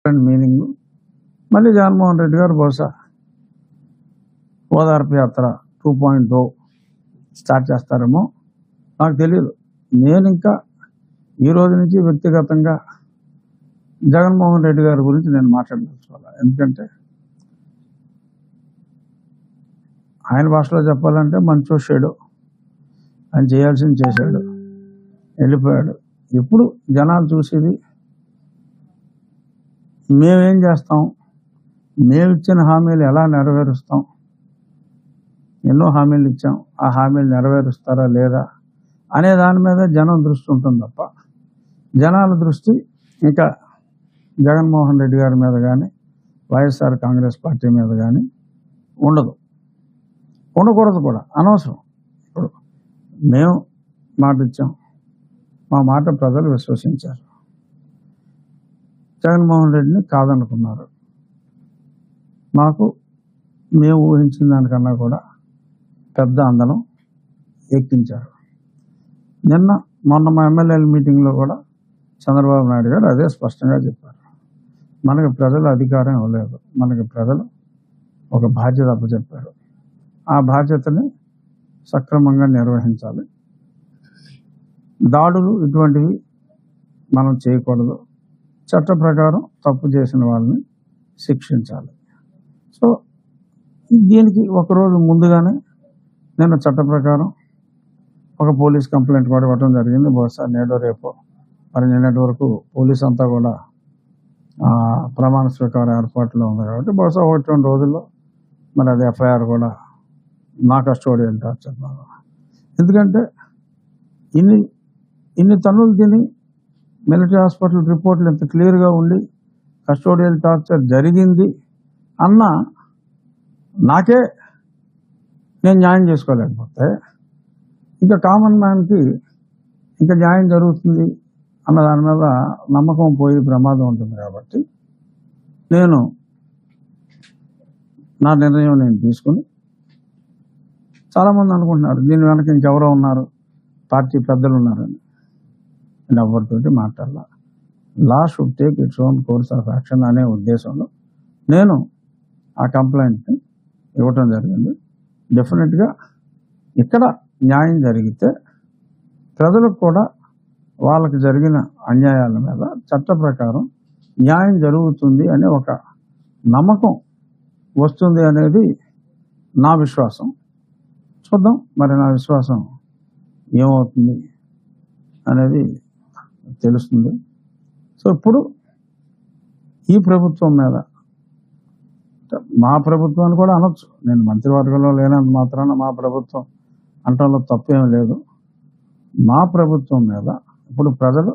Meaning మళ్ళీ జగన్మోహన్ రెడ్డి గారు బహుశా ఓదార్పు యాత్ర 2.0 స్టార్ట్ చేస్తారేమో నాకు తెలియదు. నేను ఇంకా ఈ రోజు నుంచి వ్యక్తిగతంగా జగన్మోహన్ రెడ్డి గారి గురించి నేను మాట్లాడదలుచుకోవాలి. ఎందుకంటే ఆయన భాషలో చెప్పాలంటే మంచోషాడు, ఆయన చేయాల్సింది చేశాడు, వెళ్ళిపోయాడు. ఇప్పుడు జనాలు చూసేది మేమేం చేస్తాం, మేమిచ్చిన హామీలు ఎలా నెరవేరుస్తాం, ఎన్నో హామీలు ఇచ్చాం, ఆ హామీలు నెరవేరుస్తారా లేదా అనే దాని మీద జనం దృష్టి ఉంటుంది తప్ప జనాల దృష్టి ఇంకా జగన్మోహన్ రెడ్డి గారి మీద కానీ వైఎస్ఆర్ కాంగ్రెస్ పార్టీ మీద కానీ ఉండదు, ఉండకూడదు కూడా, అనవసరం. ఇప్పుడు మేము మాట ఇచ్చాం, మా మాట ప్రజలు విశ్వసించారు, జగన్మోహన్ రెడ్డిని కాదనుకున్నారు. మాకు మేము ఊహించిన దానికన్నా కూడా పెద్ద అందనం ఎక్కించారు. మొన్న మా ఎమ్మెల్యేల మీటింగ్లో కూడా చంద్రబాబు నాయుడు గారు అదే స్పష్టంగా చెప్పారు. మనకి ప్రజలు అధికారం ఇవ్వలేదు, మనకి ప్రజలు ఒక బాధ్యత అప్పచెప్పారు, ఆ బాధ్యతని సక్రమంగా నిర్వహించాలి, దాడులు ఇటువంటివి మనం చేయకూడదు, చట్ట ప్రకారం తప్పు చేసిన వాళ్ళని శిక్షించాలి. సో దీనికి ఒకరోజు ముందుగానే నేను చట్ట ప్రకారం ఒక పోలీస్ కంప్లైంట్ కూడా ఇవ్వడం జరిగింది. బహుశా నేడో రేపో మరి నిన్నటి వరకు పోలీస్ అంతా కూడా ప్రమాణ స్వీకార ఏర్పాట్లో ఉంది కాబట్టి బహుశా 1-2 రోజుల్లో మరి అది ఎఫ్ఐఆర్ కూడా నా కస్టోడియల్ టార్చర్. ఎందుకంటే ఇన్ని తన్నులు తిని మిలిటరీ హాస్పిటల్ రిపోర్ట్లు ఇంత క్లియర్గా ఉండి కస్టోడియల్ టార్చర్ జరిగింది అన్న నాకే నేను న్యాయం చేసుకోలేకపోతే ఇంకా కామన్ మ్యాన్కి ఇంకా న్యాయం జరుగుతుంది అన్న దాని మీద నమ్మకం పోయి ప్రమాదం ఉంటుంది. కాబట్టి నేను నా నిర్ణయం నేను తీసుకుని, చాలామంది అనుకుంటున్నారు దీని వెనక ఇంకెవరో ఉన్నారు, పార్టీ పెద్దలు ఉన్నారని. నేను ఎవరితోటి మాట్లాడాల. Law should take its own course of action అనే ఉద్దేశంలో నేను ఆ కంప్లైంట్ని ఇవ్వటం జరిగింది. డెఫినెట్గా ఇక్కడ న్యాయం జరిగితే ప్రజలకు కూడా వాళ్ళకి జరిగిన అన్యాయాల మీద చట్ట ప్రకారం న్యాయం జరుగుతుంది అనే ఒక నమ్మకం వస్తుంది అనేది నా విశ్వాసం. చూద్దాం మరి నా విశ్వాసం ఏమవుతుంది అనేది తెలుస్తుంది. సో ఇప్పుడు ఈ ప్రభుత్వం మీద, మా ప్రభుత్వాన్ని కూడా అనొచ్చు, నేను మంత్రివర్గంలో లేనంత మాత్రాన మా ప్రభుత్వం అంటంలో తప్పేం లేదు. మా ప్రభుత్వం మీద ఇప్పుడు ప్రజలు